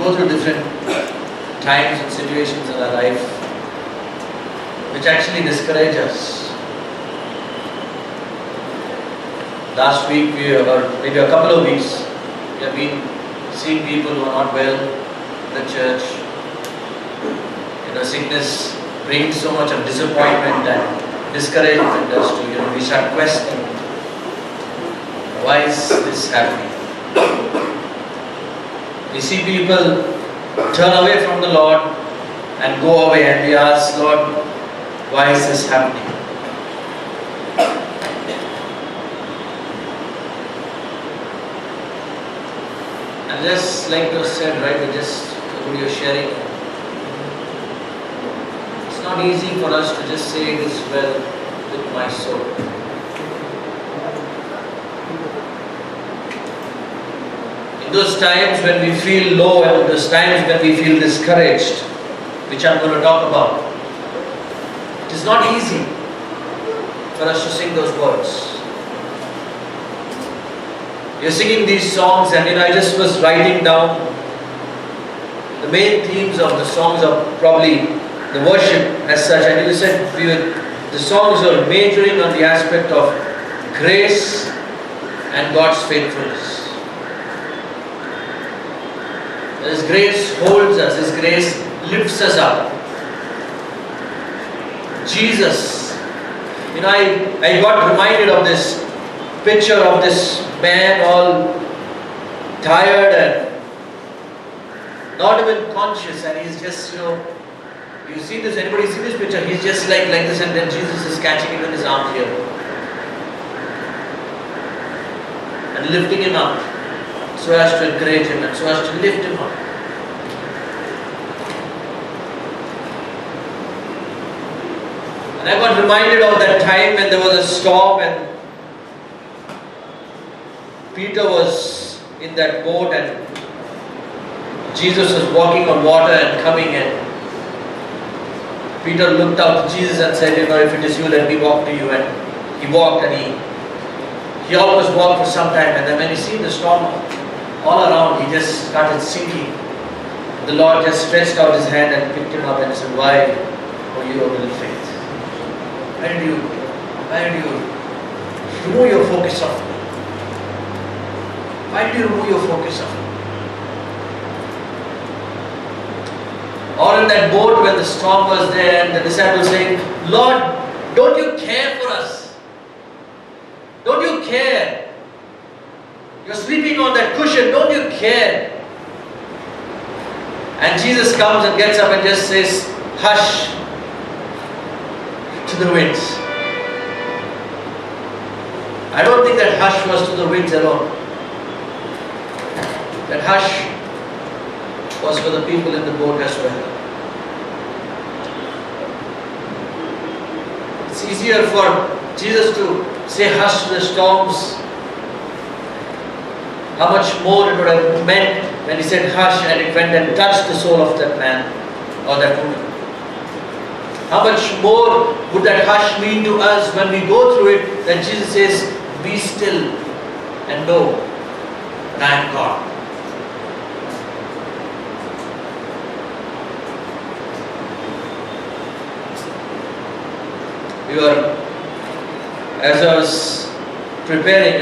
go through different times and situations in our life which actually discourage us. Last week, or maybe a couple of weeks, we have been seeing people who are not well in the church. Sickness brings so much of disappointment and discouragement as to, we start questioning, why is this happening? We see people turn away from the Lord and go away, and we ask, Lord, why is this happening? And just like you said, right, we are sharing. It's not easy for us to just say it is well with my soul. In those times when we feel low and those times when we feel discouraged, which I'm going to talk about, it is not easy for us to sing those words. You're singing these songs, and I just was writing down the main themes of the songs are probably the worship as such. And you said the songs are majoring on the aspect of grace and God's faithfulness. His grace holds us, His grace lifts us up. Jesus, I got reminded of this picture of this man all tired and not even conscious, and he's just, you see this, anybody see this picture? He's just like this, and then Jesus is catching him in his arms here and lifting him up so as to encourage him and so as to lift him up. And I got reminded of that time when there was a storm and Peter was in that boat and Jesus was walking on water and coming, and Peter looked up to Jesus and said, if it is you, let me walk to you. And he walked, and he almost walked for some time, and then when he seen the storm all around, he just started sinking. The Lord just stretched out His hand and picked him up and said, why, you of little faith? Why did you remove your focus off me? Why did you remove your focus off me? Or in that boat when the storm was there and the disciples saying, Lord, don't you care for us? Don't you care? You're sleeping on that cushion, don't you care? And Jesus comes and gets up and just says, hush to the winds. I don't think that hush was to the winds alone. That hush was for the people in the boat as well. It's easier for Jesus to say hush to the storms. How much more it would have meant when He said hush and it went and touched the soul of that man or that woman. How much more would that hush mean to us when we go through it, that Jesus says, be still and know that I am God. As I was preparing,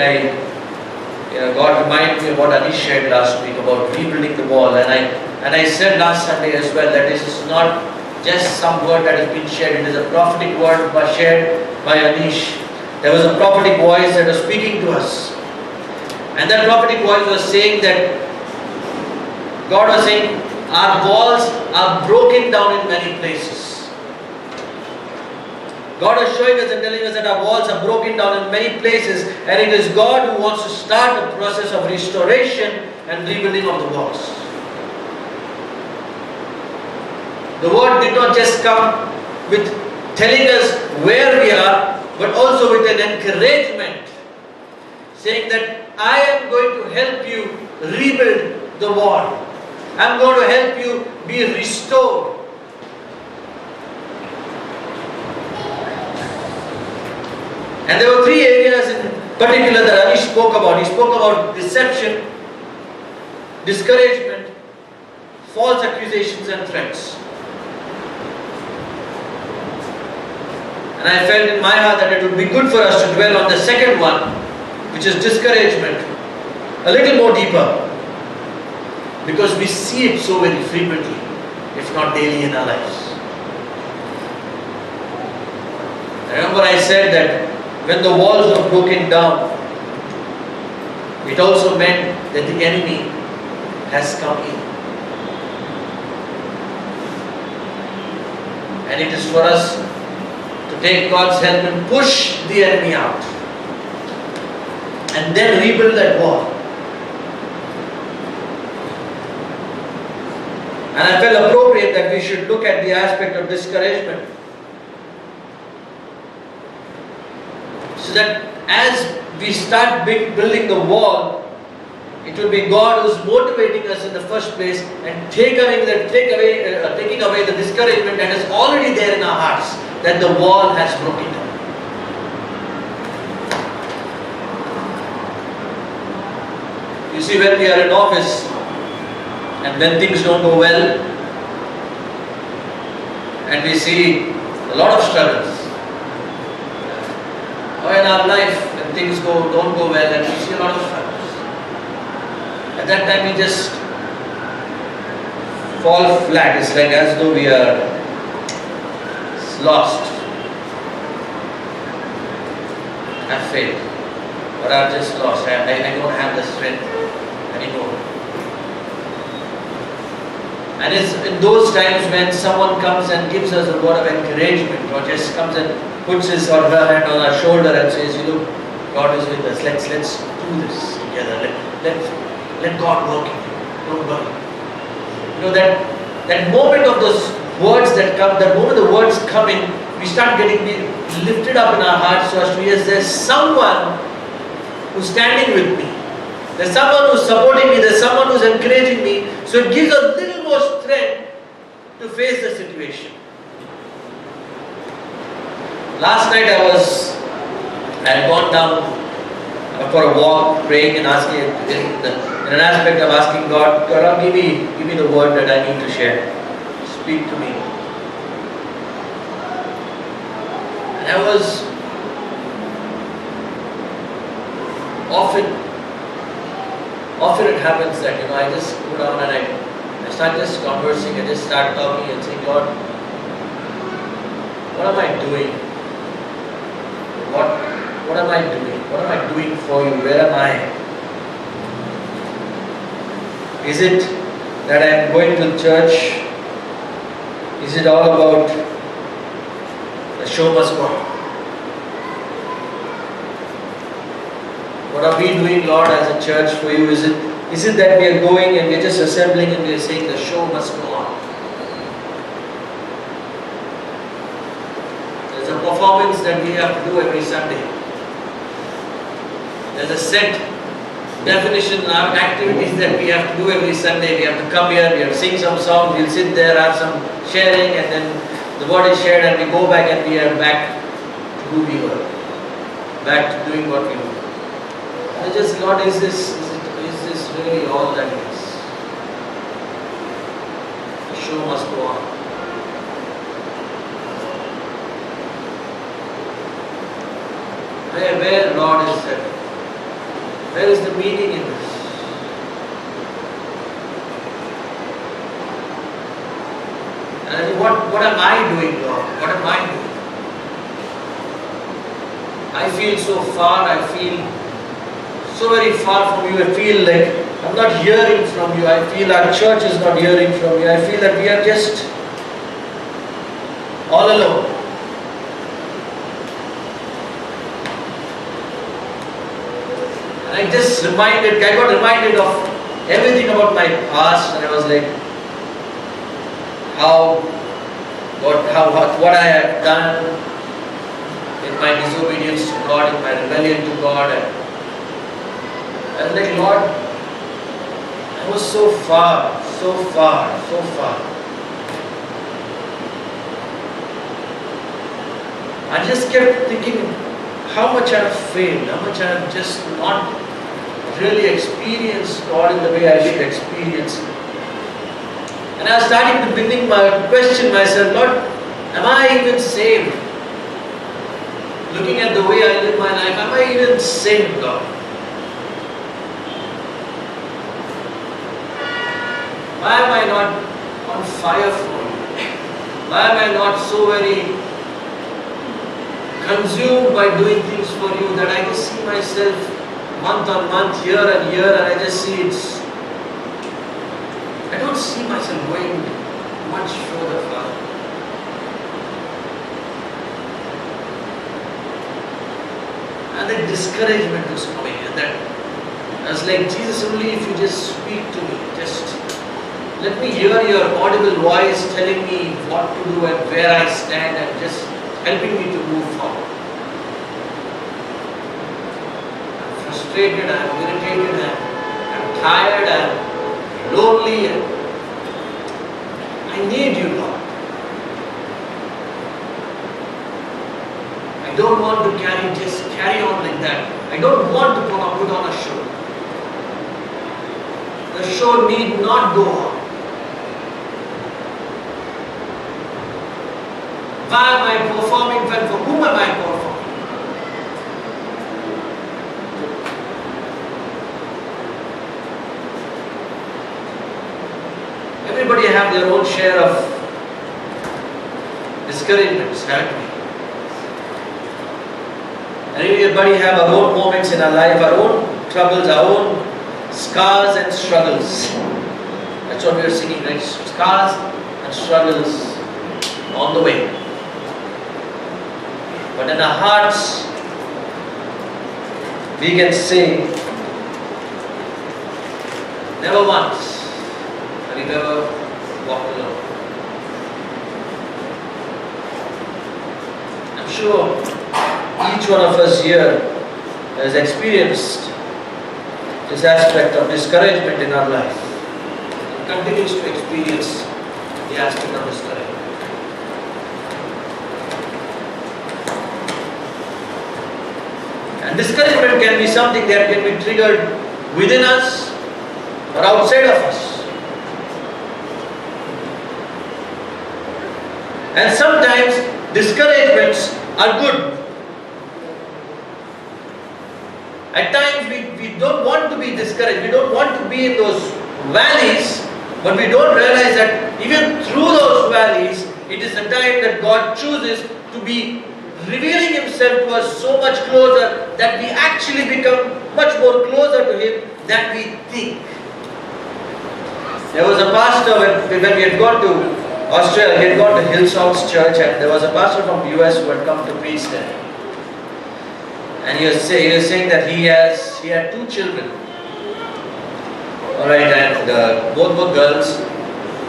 God reminded me of what Anish shared last week about rebuilding the wall, and I said last Sunday as well that this is not just some word that has been shared. It is a prophetic word shared by Anish. There was a prophetic voice that was speaking to us, and that prophetic voice was saying that God was saying our walls are broken down in many places. God is showing us and telling us that our walls are broken down in many places, and it is God who wants to start the process of restoration and rebuilding of the walls. The word did not just come with telling us where we are, but also with an encouragement, saying that I am going to help you rebuild the wall. I am going to help you be restored. And there were three areas in particular that Anish spoke about. He spoke about deception, discouragement, false accusations and threats. And I felt in my heart that it would be good for us to dwell on the second one, which is discouragement, a little more deeper, because we see it so very frequently, if not daily in our lives. I remember I said that when the walls were broken down, it also meant that the enemy has come in. And it is for us to take God's help and push the enemy out. And then rebuild that wall. And I felt appropriate that we should look at the aspect of discouragement. So that as we start building the wall, it will be God who's motivating us in the first place and taking away the discouragement that is already there in our hearts, that the wall has broken down. You see, when we are in office and when things don't go well, and we see a lot of struggles, or in our life when things don't go well and we see a lot of struggles, at that time we just fall flat. It's like as though we are lost, have faith, or are just lost. I don't have the strength anymore. And it's in those times when someone comes and gives us a word of encouragement, or just comes and puts his or her hand on our shoulder and says, "You look, God is with us. Let's do this together. Let God work in you. Don't worry." You know, that moment of those words that come, that moment the words come in, we start getting lifted up in our hearts so as to, yes, there's someone who's standing with me. There's someone who's supporting me. There's someone who's encouraging me. So it gives a little more strength to face the situation. Last night I had gone down for a walk, praying and asking, in an aspect of asking God, give me the word that I need to share. Speak to me. And I was often it happens that, I just go down and I start just conversing, I just start talking and saying, "God, what am I doing? What am I doing? What am I doing for you? Where am I? Is it that I am going to church? Is it all about the show must go on? What are we doing, Lord, as a church for you? Is it that we are going and we are just assembling and we are saying the show must go on? There's a performance that we have to do every Sunday. There's a set definition of activities that we have to do every Sunday. We have to come here, we have to sing some songs, we'll sit there, have some sharing, and then the word is shared and we go back and we are back to who we were. Back to doing what we do. I just, Lord, is this really all that is? The show must go on. Where, Lord, is that? Where is the meaning in this? And I think, what am I doing, Lord? What am I doing? I feel so far, I feel so very far from you. I feel like I'm not hearing from you. I feel our church is not hearing from you. I feel that we are just all alone. And I got reminded of everything about my past, and I was like, what I had done in my disobedience to God, in my rebellion to God. And I was like, Lord, I was so far. I just kept thinking how much I have failed, how much I have just not really experienced God in the way I should experience Him. And I was starting to question myself, Lord, am I even saved? Looking at the way I live my life, am I even saved, Lord? Why am I not on fire for you? Why am I not so very consumed by doing things for you that I just see myself month on month, year and year, and I just see I don't see myself going much further, Father. And that discouragement was coming, and that I was like, Jesus, only if you just speak to me, just let me hear your audible voice telling me what to do and where I stand and just helping me to move forward. I'm frustrated, I'm irritated, I'm tired, I'm lonely, and I need you, Lord. I don't want to carry on like that. I don't want to put on a show. The show need not go on. Why am I performing well? For whom am I performing? Everybody have their own share of discouragements, haven't we? And everybody have our own moments in our life, our own troubles, our own scars and struggles. That's what we are singing, right? Scars and struggles on the way. But in our hearts, we can say, never once have we ever walked alone. I'm sure each one of us here has experienced this aspect of discouragement in our life. It continues to experience the aspect of discouragement. And discouragement can be something that can be triggered within us or outside of us. And sometimes discouragements are good. At times we don't want to be discouraged, we don't want to be in those valleys, but we don't realize that even through those valleys, it is the time that God chooses to be revealing Himself to us so much closer that we actually become much more closer to Him than we think. There was a pastor when we had gone to Australia, we had gone to Hillsong's church, and there was a pastor from the US who had come to preach there. And he was saying that he had two children. Alright, and both were girls,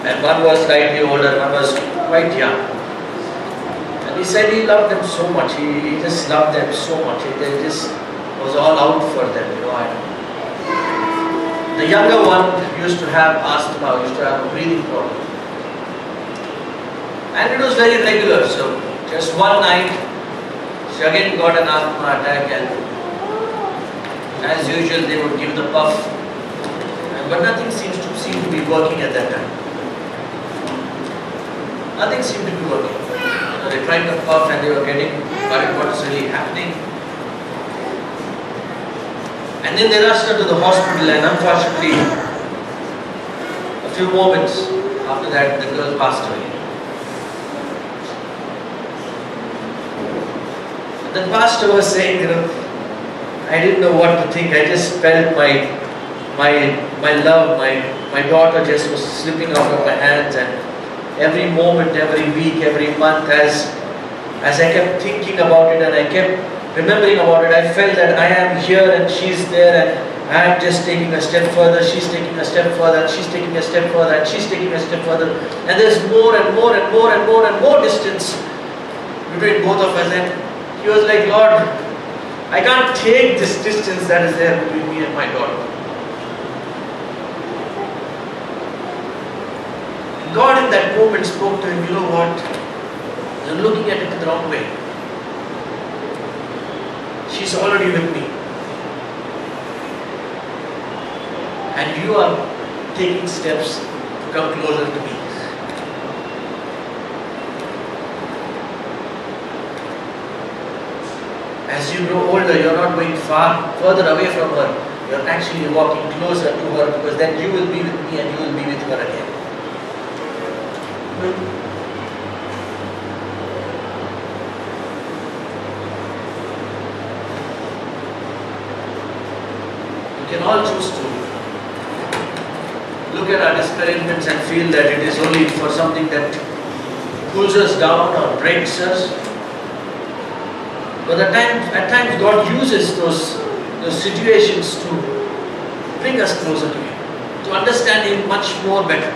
and one was slightly older, one was quite young. And he said he loved them so much, he just loved them so much, it just was all out for them, you know. And the younger one used to have asthma, used to have a breathing problem. And it was very regular, so just one night, she again got an asthma attack, and as usual they would give the puff, but nothing seemed to be working at that time. Nothing seemed to be working. They tried the puff and they were getting worried what is really happening. And then they rushed her to the hospital, and unfortunately, a few moments after that, the girl passed away. The pastor was saying, you know, I didn't know what to think. I just felt my love, my daughter just was slipping out of my hands, and every moment, every week, every month, as I kept thinking about it and I kept remembering about it, I felt that I am here and she's there, and I am just taking a step further, she's taking a step further, and she's taking a step further, and she's taking a step further, and there's more and more and more and more and more distance between both of us. And he was like, Lord, I can't take this distance that is there between me and my daughter. And God in that moment spoke to him, you know what? You're looking at it in the wrong way. She's already with me. And you are taking steps to come closer to me. As you grow older, you're not going further away from her. You're actually walking closer to her, because then you will be with me and you will be with her again. We can all choose to look at our discouragements and feel that it is only for something that pulls us down or breaks us. But at times God uses those situations to bring us closer to Him, to understand Him much more better.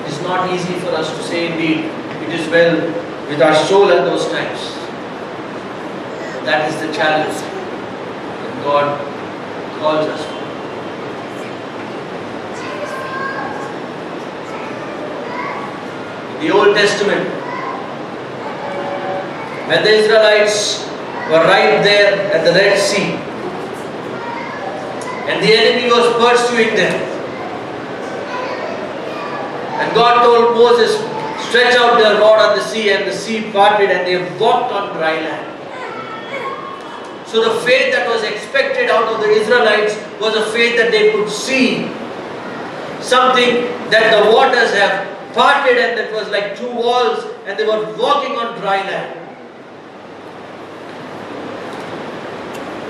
It's not easy for us to say indeed, it is well with our soul at those times. That is the challenge that God calls us for. In the Old Testament, when the Israelites were right there at the Red Sea, and the enemy was pursuing them, and God told Moses, stretch out their rod on the sea, and the sea parted, and they walked on dry land. So the faith that was expected out of the Israelites was a faith that they could see something that the waters have parted, and that was like two walls, and they were walking on dry land.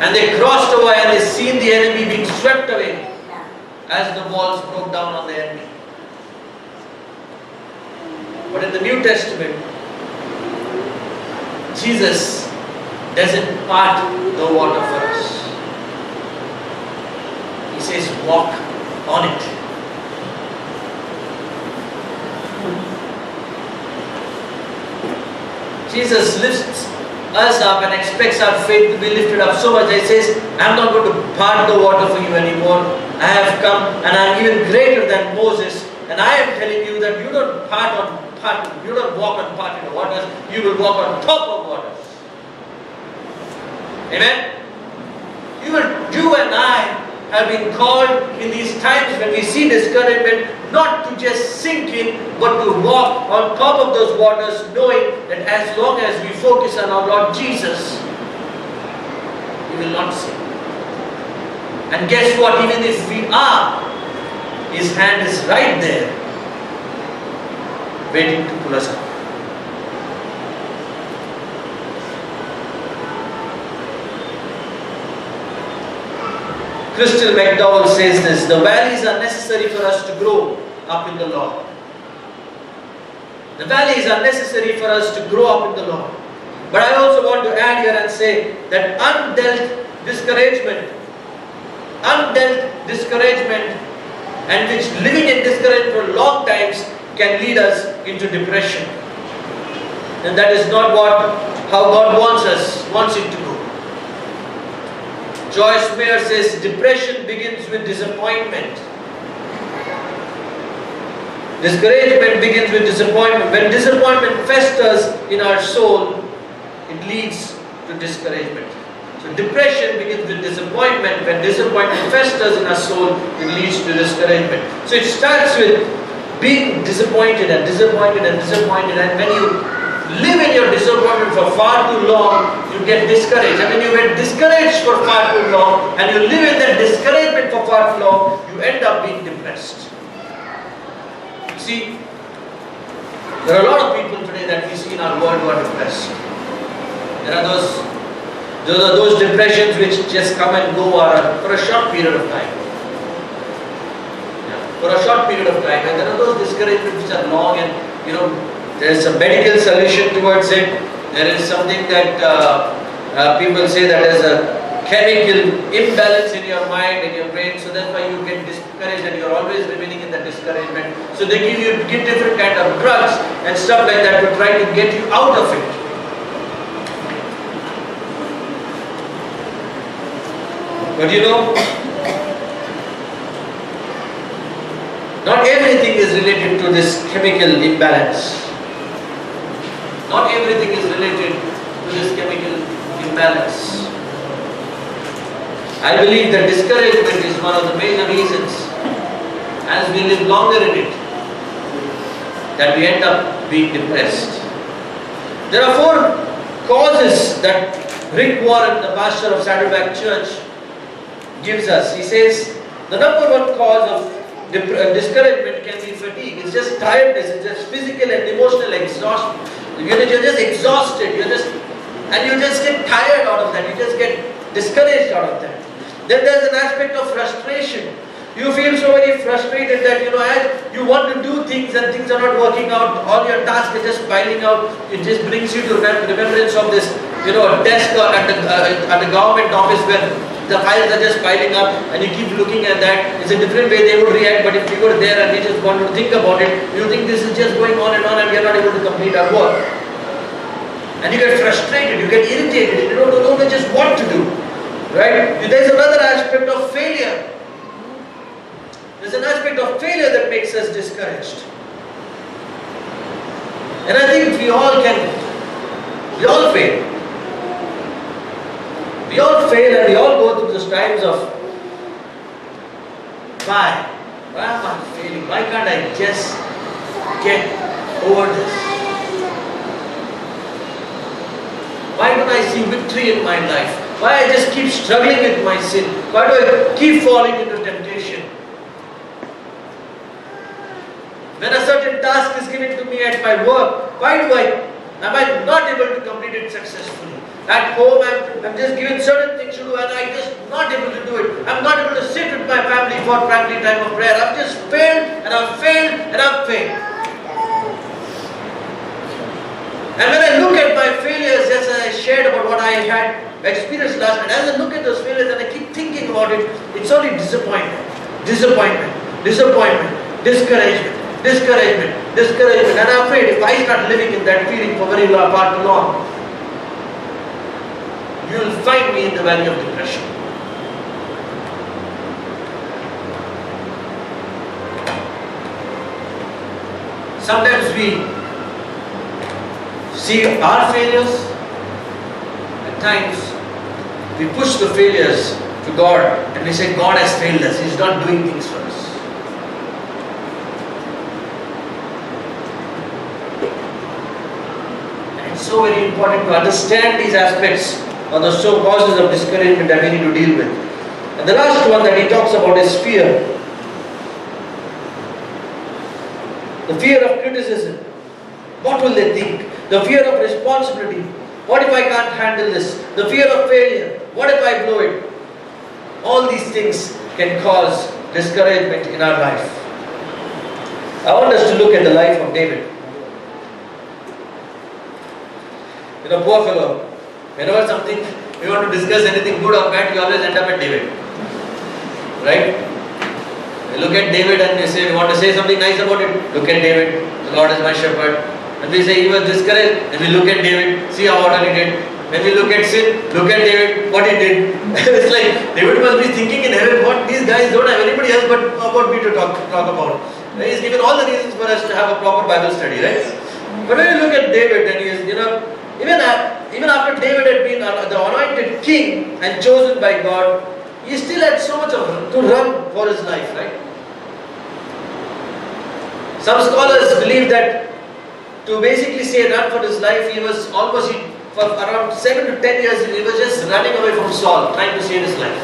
And they crossed over and they seen the enemy being swept away as the walls broke down on the enemy. But in the New Testament, Jesus doesn't part the water for us. He says, walk on it. Jesus lifts us up and expects our faith to be lifted up so much that He says, I'm not going to part the water for you anymore. I have come and I'm even greater than Moses, and I am telling you that you don't you don't walk on part in the waters, you will walk on top of waters. Amen? You and I have been called in these times when we see discouragement not to just sink in, but to walk on top of those waters, knowing that as long as we focus on our Lord Jesus, we will not sink. And guess what? Even if we are, His hand is right there, waiting to pull us up. Crystal McDowell says this, the valleys are necessary for us to grow up in the Lord. The valleys are necessary for us to grow up in the Lord. But I also want to add here and say that undealt discouragement and which living in discouragement for long times can lead us into depression. And that is not how God wants it to go. Joyce Meyer says, depression begins with disappointment. Discouragement begins with disappointment. When disappointment festers in our soul, it leads to discouragement. So depression begins with disappointment. When disappointment festers in our soul, it leads to discouragement. So it starts with being disappointed and disappointed and disappointed, and when you live in your disappointment for far too long, you get discouraged. And when you get discouraged for far too long, and you live in that discouragement for far too long, you end up being depressed. See, there are a lot of people today that we see in our world who are depressed. There are those depressions which just come and go for a short period of time. For a short period of time. And there are those discouragements which are long, and there is a medical solution towards it. There is something that people say that there is a chemical imbalance in your mind, in your brain, so that's why you get discouraged and you're always remaining in that discouragement. So they give different kind of drugs and stuff like that to try to get you out of it. But not everything is related to this chemical imbalance. Not everything is related to this chemical imbalance. I believe that discouragement is one of the major reasons. as we live longer in it, that we end up being depressed. There are 4 causes that Rick Warren, the pastor of Saddleback Church, gives us. He says the number 1 cause of discouragement can be fatigue. It's just tiredness, it's just physical and emotional exhaustion. You're just exhausted, you just get tired out of that, you just get discouraged out of that. Then there's an aspect of frustration. You feel so very frustrated that as you want to do things and things are not working out, all your tasks are just piling out. It just brings you to remembrance of this, desk at the government office where the files are just piling up and you keep looking at that. It's a different way they would react, but if you were there and you just want to think about it, you think this is just going on and we are not able to complete our work. And you get frustrated, you get irritated, you don't know just what to do. Right? There's another aspect of failure. There's an aspect of failure that makes us discouraged. And I think we all fail. We all fail and we all go through those times of why am I failing? Why can't I just get over this? Why don't I see victory in my life? Why I just keep struggling with my sin? Why do I keep falling into temptation? When a certain task is given to me at my work, am I not able to complete it successfully? At home, I'm just given certain things to do and I'm just not able to do it. I'm not able to sit with my family for family time of prayer. I've just failed and I've failed and I've failed. And when I look at my failures, as I shared about what I had experienced last night, as I look at those failures and I keep thinking about it, it's only disappointment, discouragement. And I'm afraid if I start living in that feeling for very far too long, you will find me in the valley of depression. Sometimes we see our failures, at times we push the failures to God and we say God has failed us, He's not doing things for us. And it's so very important to understand these aspects or the causes of discouragement that we need to deal with. And the last one that he talks about is fear. The fear of criticism. What will they think? The fear of responsibility. What if I can't handle this? The fear of failure. What if I blow it? All these things can cause discouragement in our life. I want us to look at the life of David. Poor fellow. Whenever we want to discuss anything good or bad, we always end up at David. Right? We look at David and we want to say something nice about it. Look at David. The Lord is my shepherd. And we say he was discouraged. And we look at David. See how he did. When we look at sin, look at David. What he did. It's like David must be thinking in heaven, what these guys don't have anybody else but about me to talk about. He's given all the reasons for us to have a proper Bible study, right? But when you look at David and he is, even after David had been the anointed king and chosen by God, he still had so much to run for his life, right? Some scholars believe that to basically say run for his life, he was almost for around 7 to 10 years, he was just running away from Saul, trying to save his life.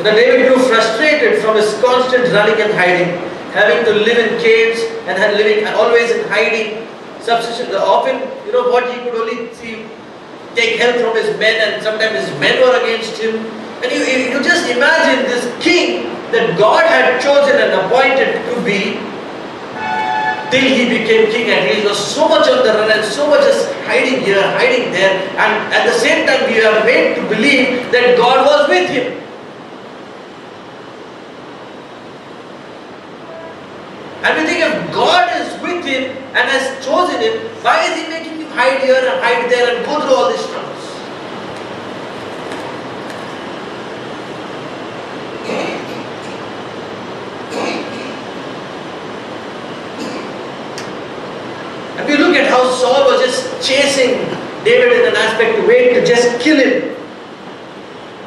David grew frustrated from his constant running and hiding, having to live in caves and living always in hiding. Often, what he could only see, take help from his men, and sometimes his men were against him. And you just imagine this king that God had chosen and appointed to be, till he became king, and he was so much on the run and so much just hiding here, hiding there, and at the same time we are made to believe that God was with him. And we think if God is with him and has chosen him, why is he making him hide here and hide there and go through all these troubles? And we look at how Saul was just chasing David in an aspect to wait to just kill him.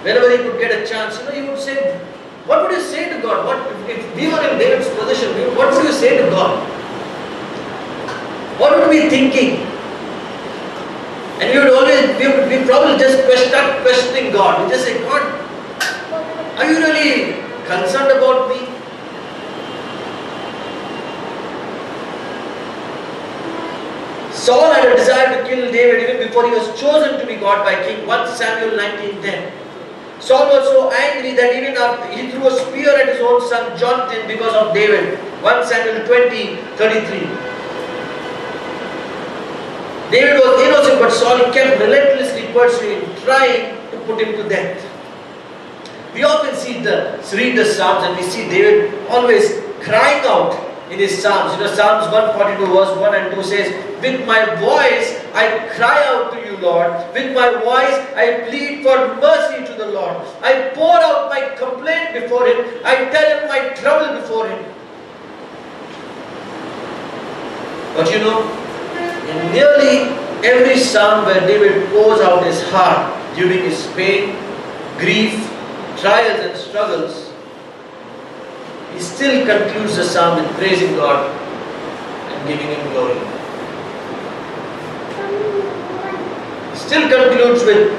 Whenever he could get a chance, he would say, What would you say to God? If we were in David's position, what would you say to God? What would we be thinking? And we would probably just start questioning God. We just say, God, are you really concerned about me? Saul had a desire to kill David even before he was chosen to be God by king. 1 Samuel 19:10. Saul was so angry that even he threw a spear at his own son Jonathan because of David. 1 Samuel 20:33. David was innocent, but Saul kept relentlessly pursuing, trying to put him to death. We often read the Psalms and we see David always crying out in his Psalms. Psalms 142 verse 1 and 2 says, with my voice I cry out to you, Lord. With my voice I plead for mercy to the Lord. I pour out my complaint before Him. I tell Him my trouble before Him. But in nearly every Psalm where David pours out his heart during his pain, grief, trials and struggles, he still concludes the Psalm with praising God and giving Him glory. He still concludes with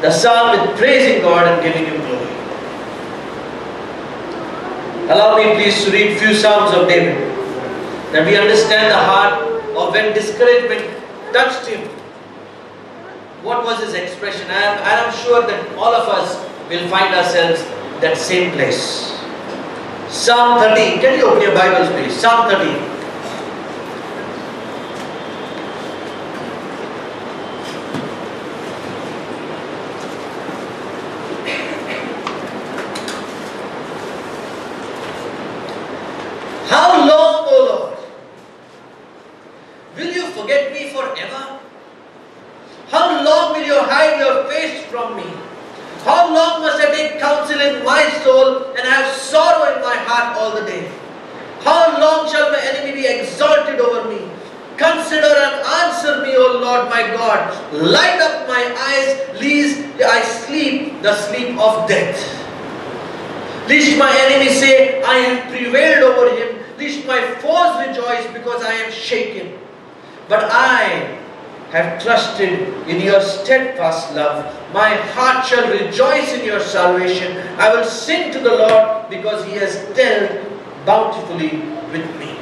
the Psalm with praising God and giving Him glory. Allow me please to read few Psalms of David, that we understand the heart of when discouragement touched him. What was his expression? I am sure that all of us will find ourselves in that same place. Psalm 30. Can you open your Bibles please? Psalm 30. How long, O Lord, will you forget me forever? How long will you hide your face from me? How long must I take counsel in my soul and have sorrow in my heart all the day? How long shall my enemy be exalted over me? Consider and answer me, O Lord my God. Light up my eyes, lest I sleep the sleep of death. Lest my enemy say, I have prevailed over him. Lest my foes rejoice because I am shaken. But I have trusted in your steadfast love. My heart shall rejoice in your salvation. I will sing to the Lord because He has dealt bountifully with me.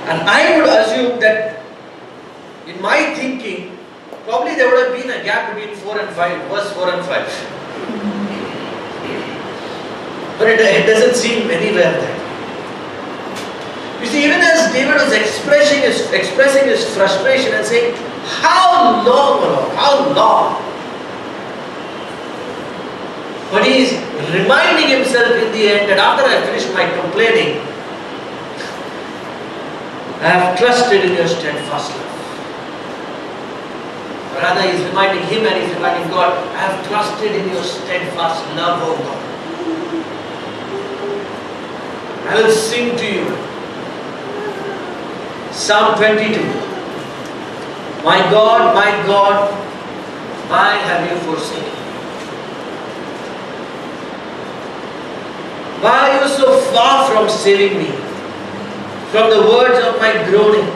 And I would assume that in my thinking, probably there would have been a gap between 4 and 5, verse 4 and 5. But it doesn't seem anywhere there. You see, even as David was expressing his frustration and saying, how long, Lord, how long? But he is reminding himself in the end that after I finished my complaining, I have trusted in your steadfast love. Rather, he is reminding him and he is reminding God, I have trusted in your steadfast love, O God. I will sing to you. Psalm 22. My God, why have you forsaken me? Why are you so far from saving me? From the words of my groaning.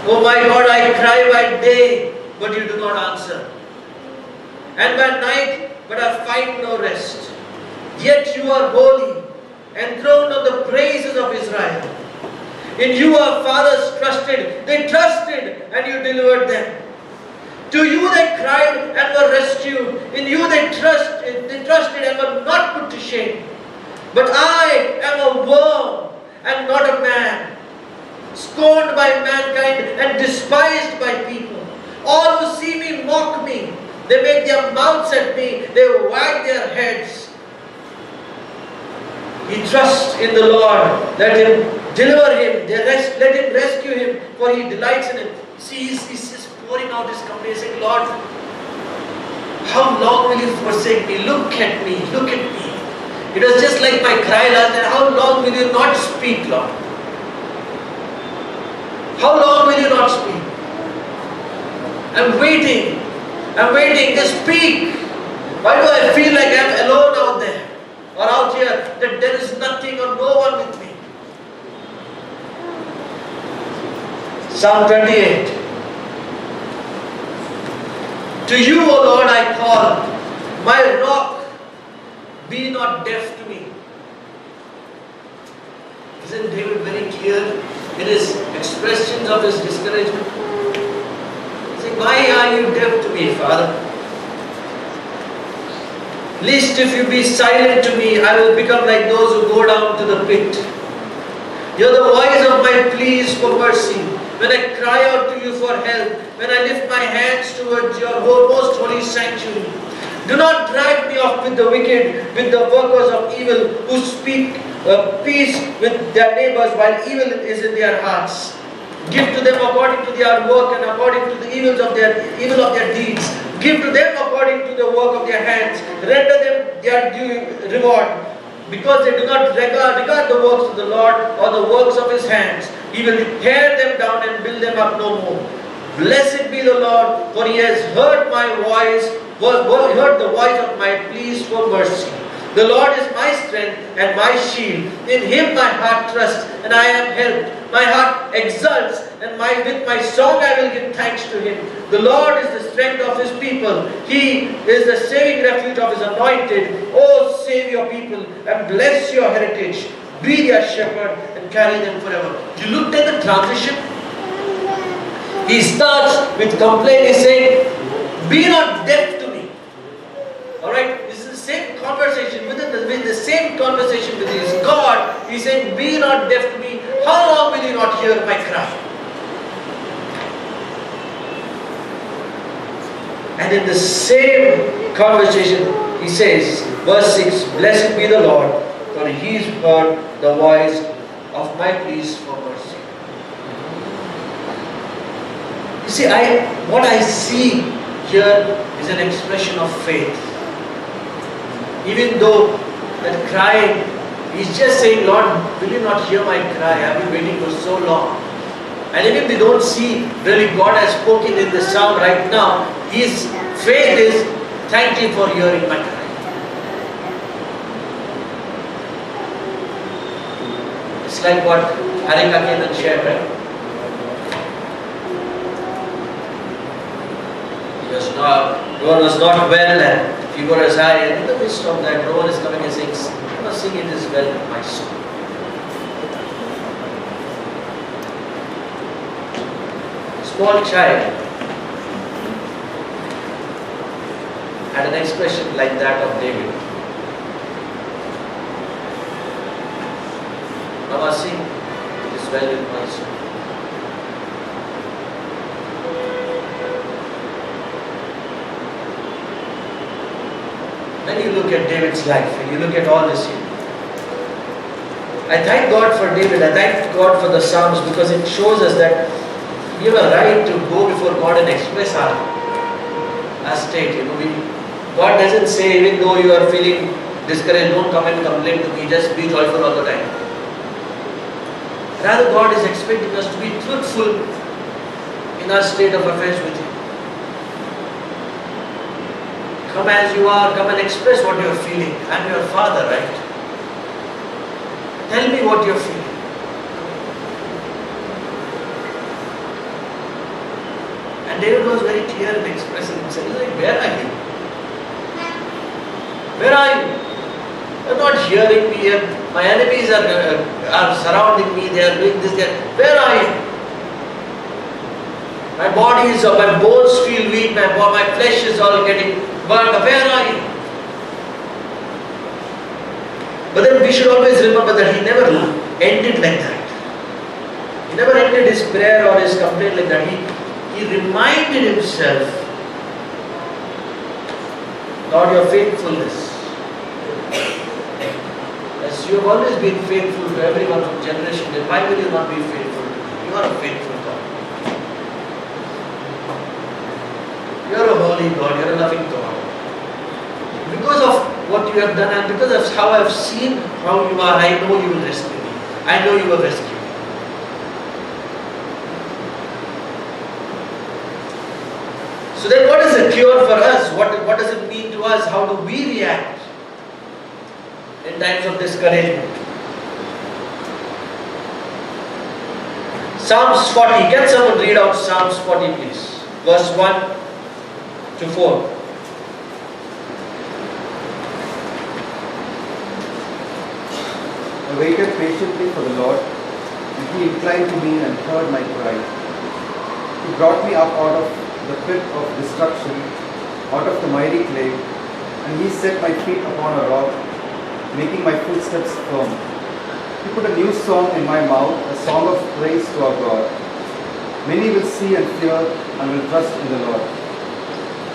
Oh my God, I cry by day, but you do not answer. And by night, but I find no rest. Yet you are holy, enthroned on the praises of Israel. In you our fathers trusted. They trusted and you delivered them. To you they cried and were rescued. In you they trusted and were not put to shame. But I am a worm and not a man, scorned by mankind and despised by people. All who see me mock me. They make their mouths at me. They wag their heads. He trusts in the Lord. Let Him deliver him. Let Him rescue him, for He delights in him. See, he's just pouring out his complaint, saying, Lord, how long will you forsake me? Look at me. Look at me. It was just like my cry last night. How long will you not speak, Lord? How long will you not speak? I'm waiting. Just speak. Why do I feel like I'm alone out there or out here, that there is nothing or no one with me? Psalm 28. To you, O Lord, I call, my rock, be not deaf to me. Isn't David very clear in his expressions of his discouragement? He's saying, why are you deaf to me, Father? Least if you be silent to me, I will become like those who go down to the pit. You are the voice of my pleas for mercy. When I cry out to you for help, when I lift my hands towards your most holy sanctuary, do not drag me off with the wicked, with the workers of evil, who speak peace with their neighbors while evil is in their hearts. Give to them according to their work and according to the evil of their deeds. Give to them according to the work of their hands. Render them their due reward. Because they do not regard the works of the Lord or the works of His hands, He will tear them down and build them up no more. Blessed be the Lord, for He has heard my voice, heard the voice of my pleas for mercy. The Lord is my strength and my shield. In Him my heart trusts, and I am helped. My heart exults, and with my song I will give thanks to Him. The Lord is the strength of His people. He is the saving refuge of His anointed. Oh, save your people and bless your heritage. Be their shepherd and carry them forever. You looked at the transition? He starts with complaint. He's saying, be not deaf to me. Alright? This is the same conversation with the same conversation with his God. He's saying, be not deaf to me. How long will you not hear my cry? And in the same conversation, he says, verse 6, blessed be the Lord, for He's heard the voice of my pleas for mercy. You see, what I see here is an expression of faith. Even though that crying, he's just saying, Lord, will you not hear my cry? I've been waiting for so long. And even we don't see really God has spoken in the psalm right now, his faith is, thank you for hearing my cry. It's like what Harika came and shared, right? Rowan was not well and fever is high, and in the midst of that, Rowan is coming and saying, I must sing it is well with my soul. Small child had an expression like that of David. Mama, sing, it is well with my soul. When you look at David's life, when you look at all this, I thank God for David, I thank God for the Psalms, because it shows us that we have a right to go before God and express our state. God doesn't say, even though you are feeling discouraged, don't come and complain to me, just be joyful all the time. Rather, God is expecting us to be truthful in our state of affairs with Him. Come as you are, come and express what you are feeling. I'm your Father, right? Tell me what you are feeling. And David was very clear in expressing himself. He's like, where are you? Where are you? You're not hearing me. My enemies are surrounding me. They are doing this. Where are you? My body is, my bones feel weak. My flesh is all getting burnt. Where are you? But then we should always remember that he never ended like that. He never ended his prayer or his complaint like that. He reminded himself, Lord, your faithfulness. As you have always been faithful to everyone from generation to, why will you not be faithful to me? You are a faithful God. You are a holy God, you are a loving God. Because of what you have done and because of how I have seen how you are, I know you will rescue me. I know you will rescue me. So then what is the cure for us? What does it mean to to us, how do we react in times of discouragement? Psalms 40. Can someone read out Psalms 40, please? Verse 1 to 4. I waited patiently for the Lord, and He inclined to me and heard my cry. He brought me up out of the pit of destruction, out of the miry clay, and He set my feet upon a rock, making my footsteps firm. He put a new song in my mouth, a song of praise to our God. Many will see and fear and will trust in the Lord.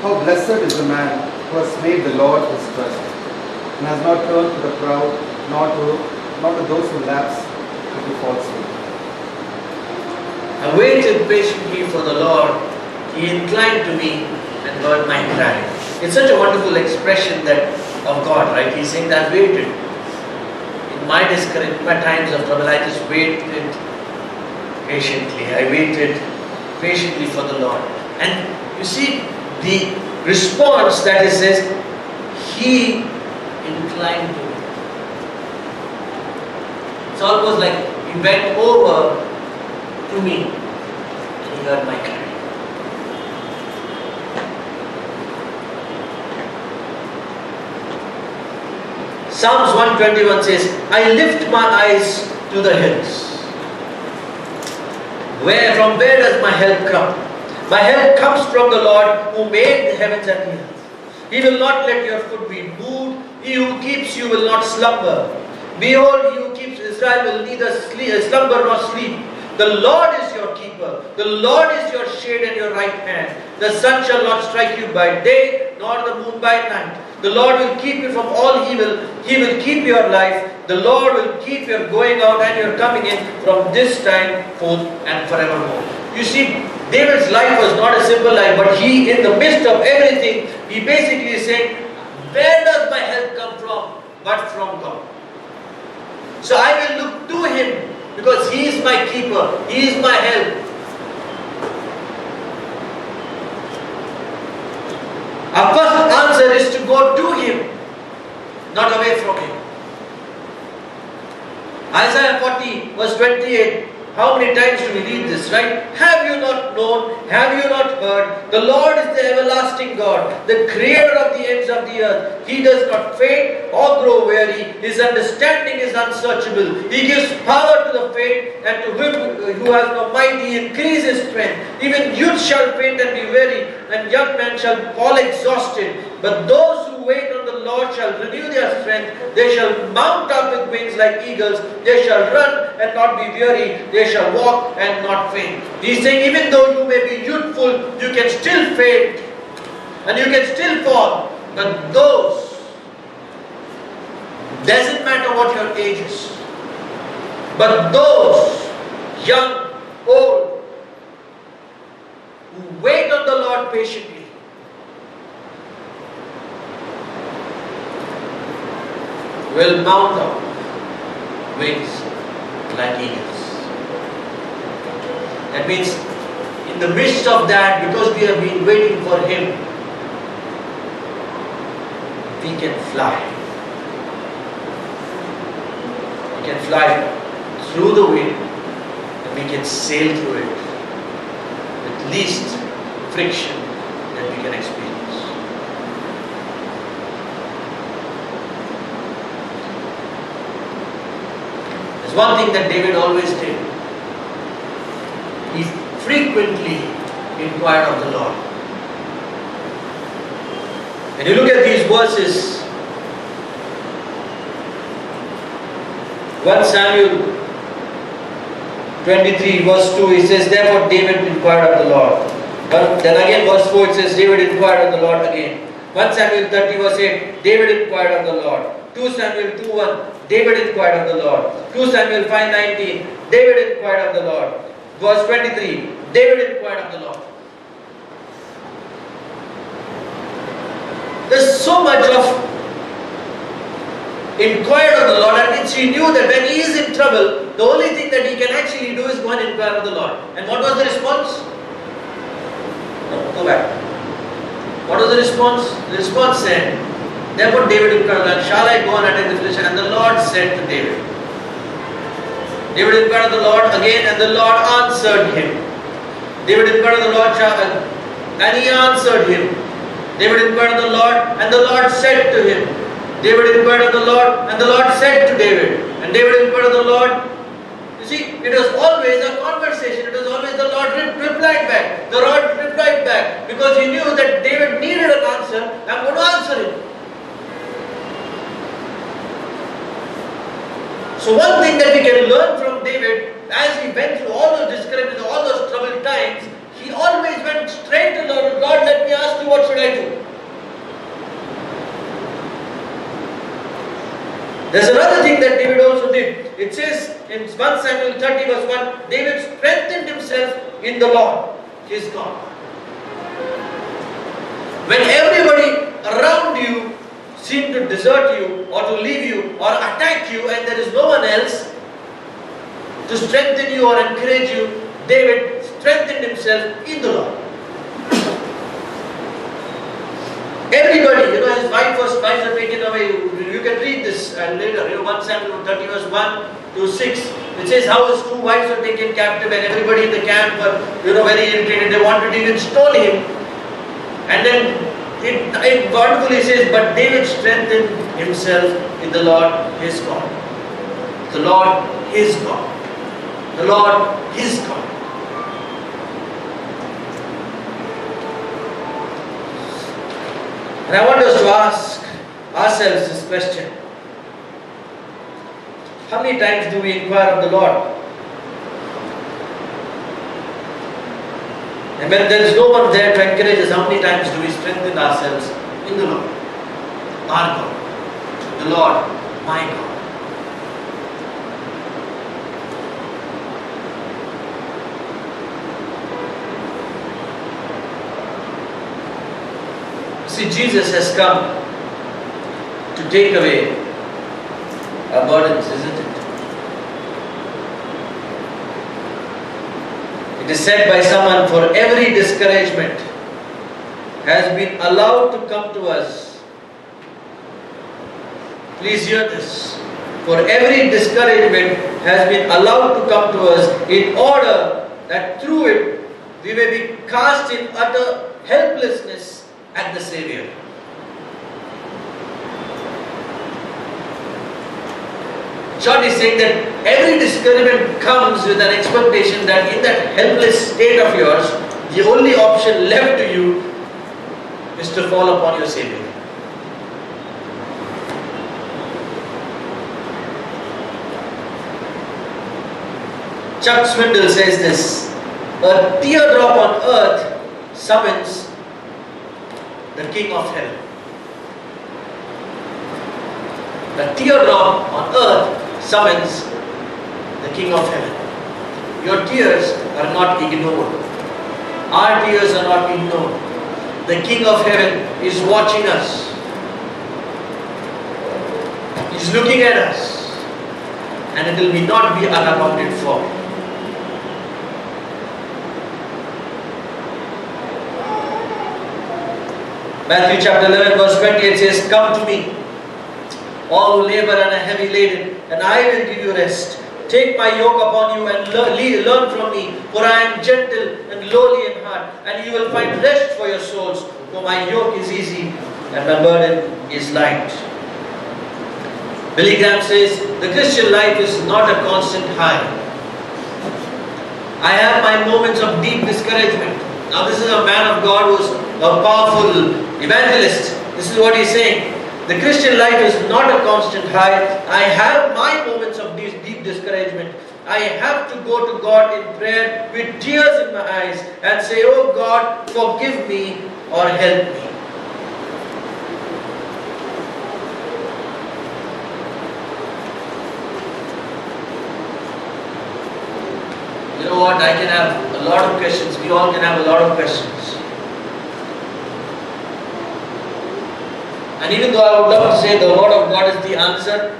How blessed is the man who has made the Lord his trust, and has not turned to the proud, nor to those who lapse into falsehood. I waited patiently for the Lord. He inclined to me and heard my cry. It's such a wonderful expression that of God, right? He's saying that I waited. In my discouragement, my times of trouble, I just waited patiently. I waited patiently for the Lord. And you see the response that it says, He inclined to me. It's almost like He bent over to me and He heard my cry. Psalms 121 says, I lift my eyes to the hills. From where does my help come? My help comes from the Lord who made the heavens and the earth. He will not let your foot be moved. He who keeps you will not slumber. Behold, He who keeps Israel will neither slumber nor sleep. The Lord is your keeper. The Lord is your shade and your right hand. The sun shall not strike you by day, nor the moon by night. The Lord will keep you from all evil. He will keep your life. The Lord will keep your going out and your coming in from this time forth and forevermore. You see, David's life was not a simple life, but he, in the midst of everything, he basically is saying, where does my help come from? But from God. So I will look to Him because He is my keeper. He is my help. Our first answer is to go to Him, not away from Him. Isaiah 40 verse 28. How many times do we read this, right? Have you not known? Have you not heard? The Lord is the everlasting God, the creator of the ends of the earth. He does not faint or grow weary. His understanding is unsearchable. He gives power to the faint, and to him who has no might He increases strength. Even youth shall faint and be weary, and young men shall fall exhausted. But those who wait on the Lord shall renew their strength. They shall mount up with wings like eagles. They shall run and not be weary. They shall walk and not faint. He's saying even though you may be youthful, you can still faint and you can still fall. But those, doesn't matter what your age is, but those young, old, who wait on the Lord patiently, will mount up wings like eagles. That means in the midst of that, because we have been waiting for Him, we can fly. We can fly through the wind and we can sail through it with least friction that we can experience. There's one thing that David always did. He frequently inquired of the Lord. When you look at these verses, 1 Samuel 23 verse 2, it says, therefore David inquired of the Lord. Then again verse 4, it says, David inquired of the Lord again. 1 Samuel 30 verse 8, David inquired of the Lord. 2 Samuel 2:1, David inquired of the Lord. 2 Samuel 5:19, David inquired of the Lord. Verse 23, David inquired of the Lord. There's so much of inquired of the Lord, and means he knew that when he is in trouble, the only thing that he can actually do is go and inquire of the Lord. And what was the response? No, go back. What was the response? The response said, therefore David inquired, shall I go and attend the Philistine? And the Lord said to David. David inquired of the Lord again, and the Lord answered him. David inquired of the Lord, and he answered him. David inquired of the Lord, and the Lord said to him. David inquired of the Lord, and the Lord said to David. And David inquired of the Lord. You see, it was always a conversation. It was always the Lord replied back. The Lord replied back because he knew that David needed an answer. I'm going to answer him. So one thing that we can learn from David, as he went through all those discouragements, all those troubled times, he always went straight to the Lord. Lord, let me ask you, what should I do? There's another thing that David also did. It says in 1 Samuel 30 verse 1, David strengthened himself in the Lord, his God. When everybody around you seem to desert you or to leave you or attack you and there is no one else to strengthen you or encourage you, David strengthened himself in the Lord. Everybody, his wives are taken away. You can read this later. 1 Samuel 30 verse 1 to 6. It says how his 2 wives were taken captive and everybody in the camp were, very irritated. They wanted to even stone him. And then it wonderfully says, but David strengthened himself in the Lord his God. The Lord his God. The Lord his God. And I want us to ask ourselves this question. How many times do we inquire of the Lord? And when there is no one there to encourage us, how many times do we strengthen ourselves in the Lord? Our God. The Lord, my God. See, Jesus has come to take away our burdens, isn't it? It is said by someone, for every discouragement has been allowed to come to us. Please hear this. For every discouragement has been allowed to come to us in order that through it we may be cast in utter helplessness at the Savior. John is saying that every discouragement comes with an expectation that in that helpless state of yours, the only option left to you is to fall upon your Savior. Chuck Swindoll says this: a teardrop on earth summons the King of Heaven. The teardrop on earth summons the King of Heaven. Your tears are not ignored. Our tears are not ignored. The King of Heaven is watching us. He's looking at us. And it will not be unaccounted for. Matthew chapter 11 verse 28 says, come to me, all who labor and are heavy laden, and I will give you rest. Take my yoke upon you and learn from me, for I am gentle and lowly in heart, and you will find rest for your souls. For my yoke is easy and my burden is light. Billy Graham says, the Christian life is not a constant high. I have my moments of deep discouragement. Now this is a man of God who is a powerful evangelist. This is what he's saying. The Christian life is not a constant high. I have my moments of deep discouragement. I have to go to God in prayer with tears in my eyes and say, oh God, forgive me or help me. You know what? I can have a lot of questions. We all can have a lot of questions. And even though I would love to say the Word of God is the answer,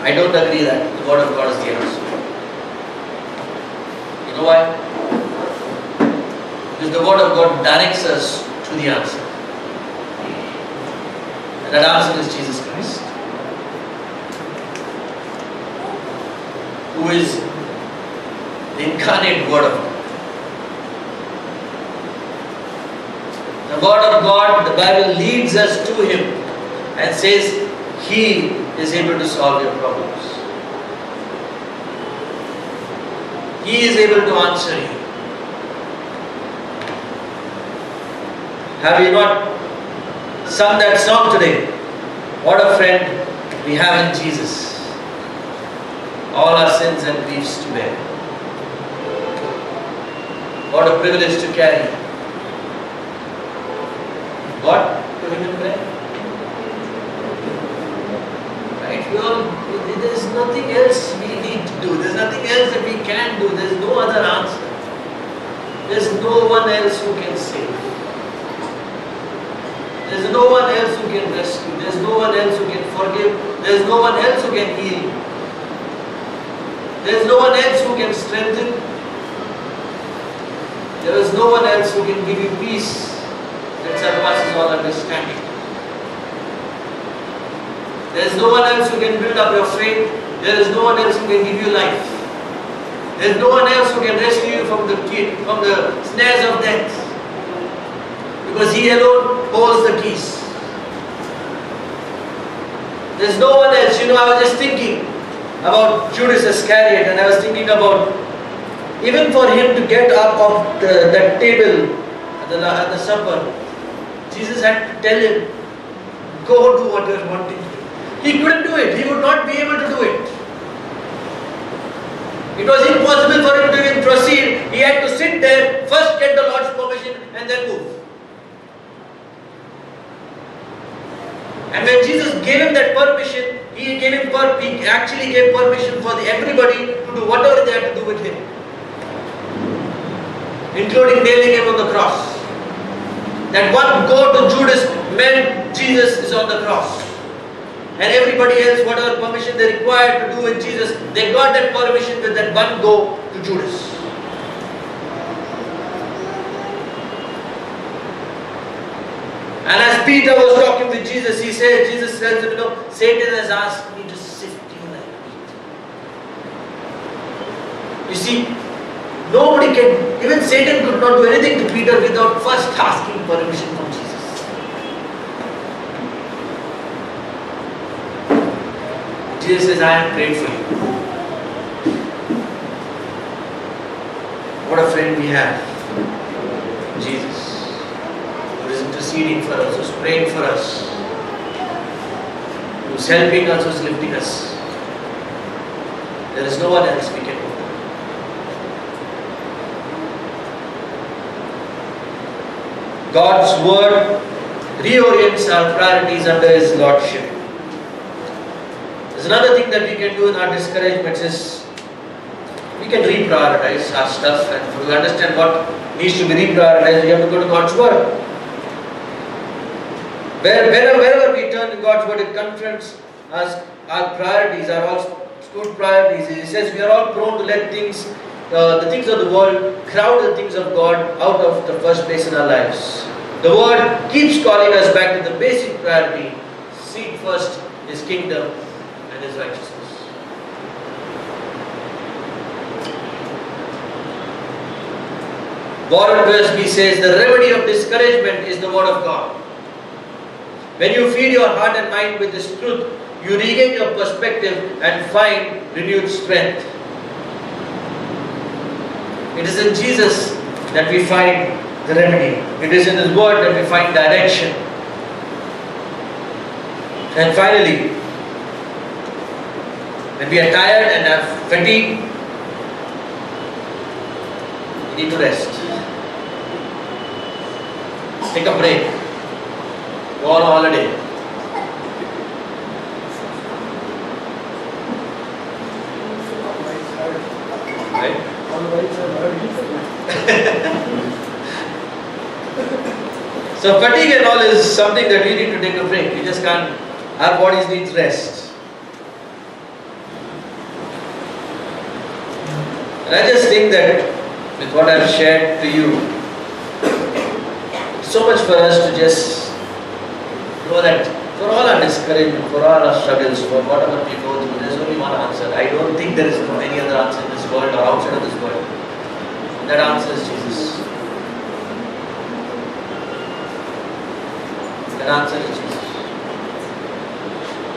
I don't agree that the Word of God is the answer. You know why? Because the Word of God directs us to the answer. And that answer is Jesus Christ, who is the incarnate Word of God. The Word of God, the Bible leads us to Him and says He is able to solve your problems. He is able to answer you. Have you not sung that song today? What a friend we have in Jesus. All our sins and griefs to bear. What a privilege to carry God to Him in prayer. Right? There is nothing else we need to do. There is nothing else that we can do. There is no other answer. There is no one else who can save. There is no one else who can rescue. There is no one else who can forgive. There is no one else who can heal. There is no one else who can strengthen. There is no one else who can give you peace that surpasses all understanding. There is no one else who can build up your faith. There is no one else who can give you life. There is no one else who can rescue you from the snares of death. Because He alone holds the keys. There is no one else. I was just thinking about Judas Iscariot, and I was thinking about even for him to get up off that table at the supper, Jesus had to tell him, go do what you are wanting to do. He couldn't do it. He would not be able to do it. It was impossible for him to even proceed. He had to sit there, first get the Lord's permission and then move. And when Jesus gave him that permission, He actually gave permission for everybody to do whatever they had to do with Him, including nailing Him on the cross. That one go to Judas meant Jesus is on the cross. And everybody else, whatever permission they required to do with Jesus, they got that permission with that one go to Judas. And as Peter was talking with Jesus, Jesus said to him, Satan has asked me to sift you like wheat. You see, nobody can, even Satan could not do anything to Peter without first asking permission from Jesus. Jesus says, I am praying for you. What a friend we have, Jesus. Who is interceding for us, who is praying for us, who is helping us, who is lifting us. There is no one else we can go. God's word reorients our priorities under His Lordship. There's another thing that we can do in our discouragements is we can reprioritize our stuff, and to understand what needs to be reprioritized, we have to go to God's word. Wherever we turn to God's word, it confronts us. Our priorities are all good priorities. He says we are all prone to let the things of the world crowd the things of God out of the first place in our lives. The word keeps calling us back to the basic priority: seek first His kingdom and His righteousness. Warren Wiersbe says the remedy of discouragement is the word of God. When you feed your heart and mind with this truth, you regain your perspective and find renewed strength. It is in Jesus that we find the remedy. It is in His word that we find direction. And finally, when we are tired and have fatigue, we need to rest. Take a break. Go on a holiday. Right? So fatigue and all is something that we need to take a break. We just can't. Our bodies need rest. And I just think that with what I've shared to you. So much for us to just know that for all our discouragement, for all our struggles, for whatever we go through, there's only one answer. I don't think there is any other answer in this world or outside of this world. That answer is Jesus. That answer is Jesus.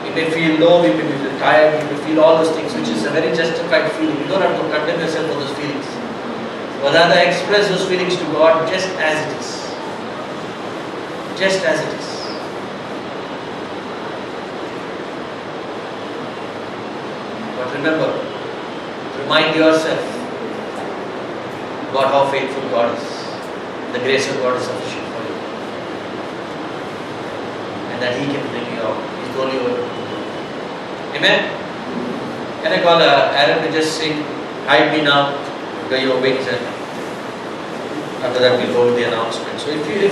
We may feel low, we may feel tired, we may feel all those things, which is a very justified feeling. You don't have to condemn yourself for those feelings. But rather express those feelings to God just as it is. Just as it is. But remember, remind yourself about how faithful God is. The grace of God is sufficient for you. And that He can bring you out. He's the only one. Amen? Can I call Aaron to just sing, Hide Me Now, Under Your Wings, and after that we'll go with the announcement. So if you